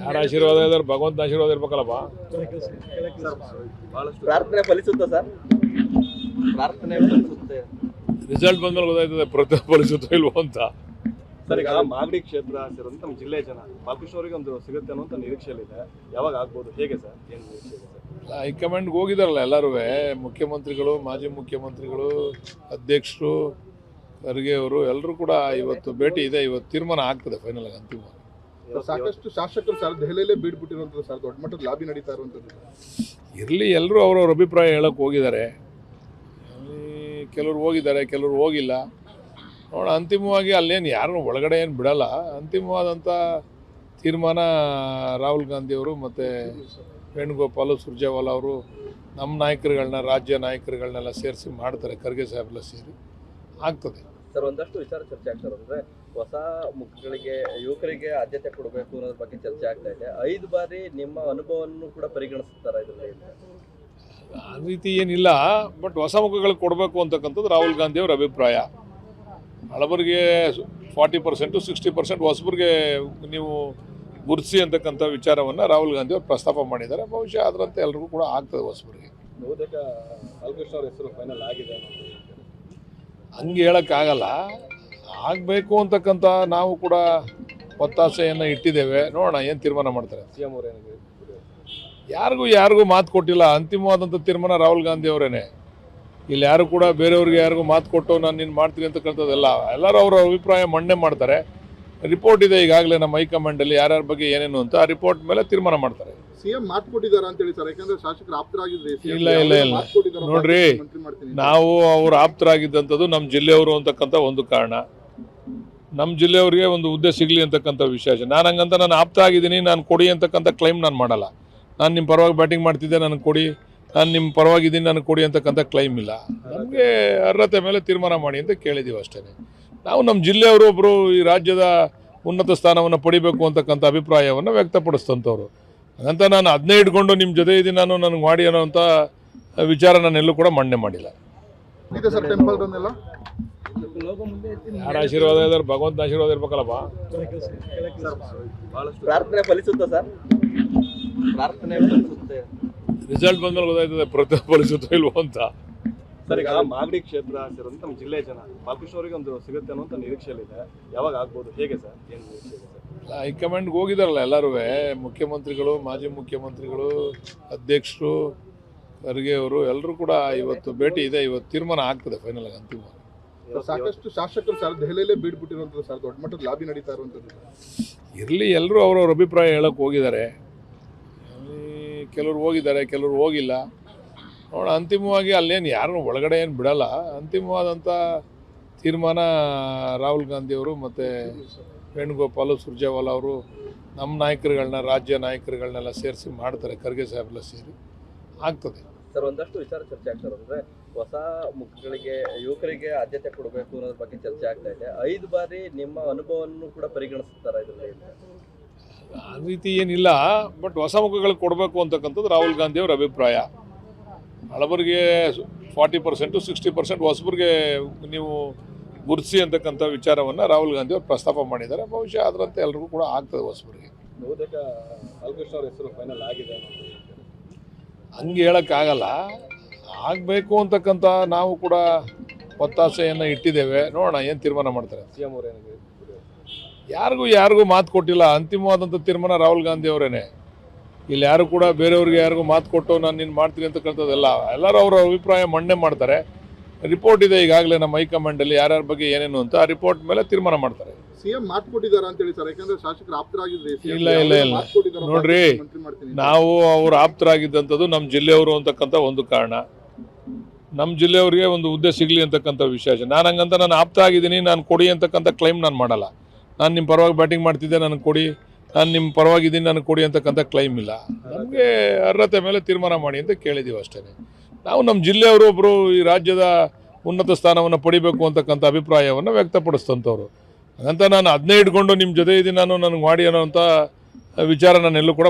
ಯಾರ ಆಶೀರ್ವಾದ ಇದ್ದಾರೆ ಭಗವಂತನ ಆಶೀರ್ವಾದ ಇರ್ಬೇಕಲ್ಲಪ್ಪ. ಪ್ರಾರ್ಥನೆ ಫಲಿಸುತ್ತಾ ಸರ್? ಪ್ರಾರ್ಥನೆ ಫಲಿಸುತ್ತೆ. ರಿಸಲ್ಟ್ ಬಂದ್ಮೇಲೆ ಗೊತ್ತಾಯ್ತದೆ ಪ್ರತಿಫಲಿಸುತ್ತೋ ಇಲ್ವೋ ಅಂತ. ಸರ್, ಈಗ ಮಾಗಡಿ ಕ್ಷೇತ್ರ ಸೇರಿದಂತೆ ನಮ್ಮ ಜಿಲ್ಲೆ ಜನ ಬಾಲಕೃಷ್ಣ ಅವರಿಗೆ ಒಂದು ಸಿಗುತ್ತೆ ಅನ್ನುವಂಥ ನಿರೀಕ್ಷೆಯಲ್ಲಿದೆ. ಯಾವಾಗ ಆಗ್ಬೋದು, ಹೇಗೆ ಸರ್, ಏನು ನಿರೀಕ್ಷೆ ಇದೆ ಸರ್? ಹೈಕಮಾಂಡ್ಗೆ ಹೋಗಿದಾರಲ್ಲ ಎಲ್ಲರೂ, ಮುಖ್ಯಮಂತ್ರಿಗಳು, ಮಾಜಿ ಮುಖ್ಯಮಂತ್ರಿಗಳು, ಅಧ್ಯಕ್ಷರು, ಖರ್ಗೆ ಅವರು ಎಲ್ಲರೂ ಕೂಡ ಇವತ್ತು ಭೇಟಿ ಇದೆ. ಇವತ್ತು ತೀರ್ಮಾನ ಆಗ್ತದೆ ಫೈನಲ್ ಆಗಿ, ಅಂತಿಮ. ಸಾಕಷ್ಟು ಶಾಸಕರು ಸರ್ ದೆಹಲಿಯಲ್ಲೇ ಬೀಡ್ಬಿಟ್ಟಿರುವಂಥದ್ದು ಸರ್, ದೊಡ್ಡ ಮಟ್ಟದ ಲಾಬಿ ನಡೀತಾ ಇರುವಂಥದ್ದು. ಇರಲಿ, ಎಲ್ಲರೂ ಅವ್ರವ್ರ ಅಭಿಪ್ರಾಯ ಹೇಳೋಕ್ಕೆ ಹೋಗಿದ್ದಾರೆ. ಕೆಲವ್ರು ಹೋಗಿದ್ದಾರೆ, ಕೆಲವ್ರು ಹೋಗಿಲ್ಲ. ನೋಡೋಣ, ಅಂತಿಮವಾಗಿ ಅಲ್ಲೇನು ಯಾರನ್ನೂ ಒಳಗಡೆ ಏನು ಬಿಡಲ್ಲ. ಅಂತಿಮವಾದಂಥ ತೀರ್ಮಾನ ರಾಹುಲ್ ಗಾಂಧಿಯವರು ಮತ್ತು ವೇಣುಗೋಪಾಲ್, ಸುರ್ಜೇವಾಲಾ ಅವರು ನಮ್ಮ ನಾಯಕರುಗಳನ್ನ, ರಾಜ್ಯ ನಾಯಕರುಗಳನ್ನೆಲ್ಲ ಸೇರಿಸಿ ಮಾಡ್ತಾರೆ. ಖರ್ಗೆ ಸಾಹೇಬೆಲ್ಲ ಸೇರಿ ಆಗ್ತದೆ ಸರ್. ಒಂದಷ್ಟು ವಿಚಾರ ಚರ್ಚೆ ಆಗ್ತಾರೆ ಅಂದರೆ ಹೊಸ ಮುಖಗಳಿಗೆ, ಯುವಕರಿಗೆ ಆದ್ಯತೆ ಕೊಡಬೇಕು ಅನ್ನೋದ್ರ ಬಗ್ಗೆ ಚರ್ಚೆ ಆಗ್ತಾ ಇದೆ. 5 ಬಾರಿ ನಿಮ್ಮ ಅನುಭವವನ್ನು ಕೂಡ ಪರಿಗಣಿಸ್ತಾರೆ ಇದರಲ್ಲಿ. ಆ ರೀತಿ ಏನಿಲ್ಲ, ಬಟ್ ಹೊಸ ಮುಖಗಳಿಗೆ ಕೊಡಬೇಕು ಅಂತಕ್ಕಂಥದ್ದು ರಾಹುಲ್ ಗಾಂಧಿಯವ್ರ ಅಭಿಪ್ರಾಯ. ಹಳಬರಿಗೆ 40%, 60% ಹೊಸಬರಿಗೆ ನೀವು ಗುರುತಿಸಿ ಅಂತಕ್ಕಂಥ ವಿಚಾರವನ್ನು ರಾಹುಲ್ ಗಾಂಧಿ ಅವರು ಪ್ರಸ್ತಾಪ ಮಾಡಿದ್ದಾರೆ. ಬಹುಶಃ ಅದರಂತೆ ಎಲ್ರಿಗೂ ಕೂಡ ಆಗ್ತದೆ ಹೊಸಬರಿಗೆ. ಬಹುತೇಕ ಬಾಲಕೃಷ್ಣ ಅವ್ರ ಹೆಸರು ಫೈನಲ್ ಆಗಿದೆ ಹಂಗೆ ಹೇಳೋಕ್ಕಾಗಲ್ಲ. ಆಗಬೇಕು ಅಂತಕ್ಕಂಥ ನಾವು ಕೂಡ ಒತ್ತಾಸೆಯನ್ನು ಇಟ್ಟಿದ್ದೇವೆ. ನೋಡೋಣ ಏನು ತೀರ್ಮಾನ ಮಾಡ್ತಾರೆ. CM ಅವರು ಏನಿದೆ, ಯಾರಿಗೂ ಮಾತು ಕೊಟ್ಟಿಲ್ಲ. ಅಂತಿಮವಾದಂಥ ತೀರ್ಮಾನ ರಾಹುಲ್ ಗಾಂಧಿ ಅವರೇನೆ. ಇಲ್ಲಿ ಯಾರು ಕೂಡ ಬೇರೆಯವ್ರಿಗೆ ಯಾರಿಗೂ ಮಾತು ಕೊಟ್ಟು ನಾನು ನೀನು ಮಾಡ್ತೀನಿ ಅಂತಕ್ಕಂಥದ್ದೆಲ್ಲ, ಎಲ್ಲರೂ ಅವರ ಅಭಿಪ್ರಾಯ ಮಂಡನೆ ಮಾಡ್ತಾರೆ. ರಿಪೋರ್ಟ್ ಇದೆ ಈಗಾಗಲೇ ನಮ್ಮ ಹೈಕಮಾಂಡಲ್ಲಿ, ಯಾರ್ಯಾರ ಬಗ್ಗೆ ಏನೇನು ಅಂತ. ಆ ರಿಪೋರ್ಟ್ ಮೇಲೆ ತೀರ್ಮಾನ ಮಾಡ್ತಾರೆ. ಸಿಎಂ ಮಾತು ಕೊಟ್ಟಿದ್ದಾರೆ ಅಂತ ಹೇಳಿ ಸರ್, ಯಾಕಂದ್ರೆ ಶಾಸಕರು ಆಪ್ತರಾಗಿದ್ರೆ. ಇಲ್ಲ ನೋಡ್ರಿ, ನಾವು ಅವ್ರು ಆಪ್ತರಾಗಿದ್ದಂಥದ್ದು ನಮ್ಮ ಜಿಲ್ಲೆಯವರು ಅಂತಕ್ಕಂಥ ಒಂದು ಕಾರಣ. ನಮ್ಮ ಜಿಲ್ಲೆಯವರಿಗೆ ಒಂದು ಹುದ್ದೆ ಸಿಗಲಿ ಅಂತಕ್ಕಂಥ ವಿಶೇಷ. ನಾನು ಹಂಗಂತ ನಾನು ಆಪ್ತ ಆಗಿದ್ದೀನಿ, ನಾನು ಕೊಡಿ ಅಂತಕ್ಕಂಥ ಕ್ಲೈಮ್ ನಾನು ಮಾಡಲ್ಲ. ನಾನು ನಿಮ್ಮ ಪರವಾಗಿ ಬ್ಯಾಟಿಂಗ್ ಮಾಡ್ತಿದ್ದೆ, ನನಗೆ ಕೊಡಿ, ನಾನು ನಿಮ್ಮ ಪರವಾಗಿದ್ದೀನಿ, ನನಗೆ ಕೊಡಿ ಅಂತಕ್ಕಂಥ ಕ್ಲೈಮ್ ಇಲ್ಲ. ನಮಗೆ ಅರ್ಹತೆ ಮೇಲೆ ತೀರ್ಮಾನ ಮಾಡಿ ಅಂತ ಕೇಳಿದ್ದೀವಿ ಅಷ್ಟೇ. ನಾವು ನಮ್ಮ ಜಿಲ್ಲೆಯವರು ಒಬ್ಬರು ಈ ರಾಜ್ಯದ ಉನ್ನತ ಸ್ಥಾನವನ್ನು ಪಡಿಬೇಕು ಅಂತಕ್ಕಂಥ ಅಭಿಪ್ರಾಯವನ್ನು ವ್ಯಕ್ತಪಡಿಸ್ತಂಥವ್ರು. ಹಾಗಂತ ನಾನು ಅದನ್ನೇ ಇಟ್ಕೊಂಡು ನಿಮ್ಮ ಜೊತೆ ಇದ್ದೀನಿ, ನಾನು ನನಗೆ ಮಾಡಿ ಅನ್ನೋಂಥ ವಿಚಾರ ನಾನೆಲ್ಲೂ ಕೂಡ ಮಂಡನೆ ಮಾಡಿಲ್ಲ. ಇದೆ ಸರ್ ಟೆಂಪಲ್ ರನ್ನೆಲ್ಲ. ಯಾರ ಆಶೀರ್ವಾದ ಇದ್ದಾರೆ ಭಗವಂತನ ಆಶೀರ್ವಾದ ಇರ್ಬೇಕಲ್ಲಪ್ಪ. ಪ್ರಾರ್ಥನೆ ಫಲಿಸುತ್ತಾ ಸರ್? ಪ್ರಾರ್ಥನೆ ಫಲಿಸುತ್ತೆ. ರಿಸಲ್ಟ್ ಬಂದ್ಮೇಲೆ ಗೊತ್ತಾಯ್ತದೆ ಪ್ರತಿಫಲಿಸುತ್ತೋ ಇಲ್ವೋ ಅಂತ. ಸರ್, ಈಗ ಮಾಗಡಿ ಕ್ಷೇತ್ರ ಸೇರಿದಂತೆ ನಮ್ಮ ಜಿಲ್ಲೆ ಜನ ಬಾಲಕೃಷ್ಣ ಅವರಿಗೆ ಒಂದು ಸಿಗುತ್ತೆ ಅನ್ನುವಂಥ ನಿರೀಕ್ಷೆಯಲ್ಲಿದೆ. ಯಾವಾಗ ಆಗ್ಬೋದು, ಹೇಗೆ ಸರ್, ಏನು ನಿರೀಕ್ಷೆ ಇದೆ ಸರ್? ಹೈಕಮಾಂಡ್ಗೆ ಹೋಗಿದಾರಲ್ಲ ಎಲ್ಲರೂ, ಮುಖ್ಯಮಂತ್ರಿಗಳು, ಮಾಜಿ ಮುಖ್ಯಮಂತ್ರಿಗಳು, ಅಧ್ಯಕ್ಷರು, ಖರ್ಗೆ ಅವರು ಎಲ್ಲರೂ ಕೂಡ ಇವತ್ತು ಭೇಟಿ ಇದೆ. ಇವತ್ತು ತೀರ್ಮಾನ ಆಗ್ತದೆ ಫೈನಲ್ ಆಗಿ, ಅಂತಿಮ. ಸಾಕಷ್ಟು ಶಾಸಕರು ಸರ್ ದೆಹಲಿಯಲ್ಲೇ ಬೀಡ್ಬಿಟ್ಟಿರುವಂಥದ್ದು ಸರ್, ದೊಡ್ಡ ಮಟ್ಟದ ಲಾಬಿ ನಡೀತಾ ಇರುವಂಥದ್ದು. ಇರಲಿ, ಎಲ್ಲರೂ ಅವ್ರವ್ರ ಅಭಿಪ್ರಾಯ ಹೇಳೋಕ್ಕೆ ಹೋಗಿದ್ದಾರೆ. ಕೆಲವ್ರು ಹೋಗಿದ್ದಾರೆ, ಕೆಲವ್ರು ಹೋಗಿಲ್ಲ. ನೋಡೋಣ, ಅಂತಿಮವಾಗಿ ಅಲ್ಲೇನು ಯಾರನ್ನೂ ಒಳಗಡೆ ಏನು ಬಿಡಲ್ಲ. ಅಂತಿಮವಾದಂಥ ತೀರ್ಮಾನ ರಾಹುಲ್ ಗಾಂಧಿಯವರು ಮತ್ತು ವೇಣುಗೋಪಾಲ್, ಸುರ್ಜೇವಾಲಾ ಅವರು ನಮ್ಮ ನಾಯಕರುಗಳನ್ನ, ರಾಜ್ಯ ನಾಯಕರುಗಳನ್ನೆಲ್ಲ ಸೇರಿಸಿ ಮಾಡ್ತಾರೆ. ಖರ್ಗೆ ಸಾಹೇಬೆಲ್ಲ ಸೇರಿ ಆಗ್ತದೆ ಸರ್. ಒಂದಷ್ಟು ವಿಚಾರ ಚರ್ಚೆ ಆಗ್ತಾರೆ ಅಂದರೆ ಹೊಸ ಮುಖಗಳಿಗೆ, ಯುವಕರಿಗೆ ಆದ್ಯತೆ ಕೊಡಬೇಕು ಅನ್ನೋದ್ರ ಬಗ್ಗೆ ಚರ್ಚೆ ಆಗ್ತಾ ಇದೆ. 5 ಬಾರಿ ನಿಮ್ಮ ಅನುಭವವನ್ನು ಕೂಡ ಪರಿಗಣಿಸ್ತಾರೆ ಇದರಲ್ಲಿ. ಆ ರೀತಿ ಏನಿಲ್ಲ, ಬಟ್ ಹೊಸ ಮುಖಗಳಿಗೆ ಕೊಡಬೇಕು ಅಂತಕ್ಕಂಥದ್ದು ರಾಹುಲ್ ಗಾಂಧಿಯವ್ರ ಅಭಿಪ್ರಾಯ. ಹಳಬರಿಗೆ 40%, 60% ಹೊಸಬರಿಗೆ ನೀವು ಗುರುತಿಸಿ ಅಂತಕ್ಕಂಥ ವಿಚಾರವನ್ನು ರಾಹುಲ್ ಗಾಂಧಿ ಅವರು ಪ್ರಸ್ತಾಪ ಮಾಡಿದ್ದಾರೆ. ಬಹುಶಃ ಅದರಂತೆ ಎಲ್ರಿಗೂ ಕೂಡ ಆಗ್ತದೆ ಹೊಸಬರಿಗೆ. ಬಹುತೇಕ ಬಾಲಕೃಷ್ಣ ಅವ್ರ ಹೆಸರು ಫೈನಲ್ ಆಗಿದೆ ಹಂಗೆ ಹೇಳೋಕ್ಕಾಗಲ್ಲ. ಆಗಬೇಕು ಅಂತಕ್ಕಂಥ ನಾವು ಕೂಡ ಒತ್ತಾಸೆಯನ್ನು ಇಟ್ಟಿದ್ದೇವೆ. ನೋಡೋಣ ಏನು ತೀರ್ಮಾನ ಮಾಡ್ತಾರೆ. CM ಅವರು ಏನಿದೆ, ಯಾರಿಗೂ ಮಾತು ಕೊಟ್ಟಿಲ್ಲ. ಅಂತಿಮವಾದಂಥ ತೀರ್ಮಾನ ರಾಹುಲ್ ಗಾಂಧಿ ಅವರೇನೆ. ಇಲ್ಲಿ ಯಾರು ಕೂಡ ಬೇರೆಯವ್ರಿಗೆ ಯಾರಿಗೂ ಮಾತು ಕೊಟ್ಟು ನಾನು ನೀನು ಮಾಡ್ತೀನಿ ಅಂತಕ್ಕಂಥದ್ದೆಲ್ಲ, ಎಲ್ಲರೂ ಅವರ ಅಭಿಪ್ರಾಯ ಮಂಡನೆ ಮಾಡ್ತಾರೆ. ರಿಪೋರ್ಟ್ ಇದೆ ಈಗಾಗಲೇ ನಮ್ಮ ಹೈಕಮಾಂಡಲ್ಲಿ, ಯಾರ್ಯಾರ ಬಗ್ಗೆ ಏನೇನು ಅಂತ. ಆ ರಿಪೋರ್ಟ್ ಮೇಲೆ ತೀರ್ಮಾನ ಮಾಡ್ತಾರೆ. ಸಿಎಂ ಮಾತು ಕೊಟ್ಟಿದ್ದಾರೆ ಅಂತ ಹೇಳಿ ಸರ್, ಯಾಕಂದ್ರೆ ಶಾಸಕರು ಆಪ್ತರಾಗಿದ್ರೆ. ಇಲ್ಲ ನೋಡ್ರಿ, ನಾವು ಅವ್ರು ಆಪ್ತರಾಗಿದ್ದಂಥದ್ದು ನಮ್ಮ ಜಿಲ್ಲೆಯವರು ಅಂತಕ್ಕಂಥ ಒಂದು ಕಾರಣ. ನಮ್ಮ ಜಿಲ್ಲೆಯವರಿಗೆ ಒಂದು ಹುದ್ದೆ ಸಿಗಲಿ ಅಂತಕ್ಕಂಥ ವಿಶೇಷ. ನಾನು ಹಂಗಂತ ನಾನು ಆಪ್ತ ಆಗಿದ್ದೀನಿ, ನಾನು ಕೊಡಿ ಅಂತಕ್ಕಂಥ ಕ್ಲೈಮ್ ನಾನು ಮಾಡಲ್ಲ. ನಾನು ನಿಮ್ಮ ಪರವಾಗಿ ಬ್ಯಾಟಿಂಗ್ ಮಾಡ್ತಿದ್ದೆ, ನನಗೆ ಕೊಡಿ, ನಾನು ನಿಮ್ಮ ಪರವಾಗಿದ್ದೀನಿ, ನನಗೆ ಕೊಡಿ ಅಂತಕ್ಕಂಥ ಕ್ಲೈಮ್ ಇಲ್ಲ. ನಮಗೆ ಅರ್ಹತೆ ಮೇಲೆ ತೀರ್ಮಾನ ಮಾಡಿ ಅಂತ ಕೇಳಿದ್ದೀವಿ ಅಷ್ಟೇ. ನಾವು ನಮ್ಮ ಜಿಲ್ಲೆಯವರು ಒಬ್ಬರು ಈ ರಾಜ್ಯದ ಉನ್ನತ ಸ್ಥಾನವನ್ನು ಪಡಿಬೇಕು ಅಂತಕ್ಕಂಥ ಅಭಿಪ್ರಾಯವನ್ನು ವ್ಯಕ್ತಪಡಿಸ್ತಂಥವ್ರು. ಹಾಗಂತ ನಾನು ಅದನ್ನೇ ಇಟ್ಕೊಂಡು ನಿಮ್ಮ ಜೊತೆ ಇದ್ದೀನಿ, ನಾನು ನನಗೆ ಮಾಡಿ ಅನ್ನೋಂಥ ವಿಚಾರ ನಾನೆಲ್ಲೂ ಕೂಡ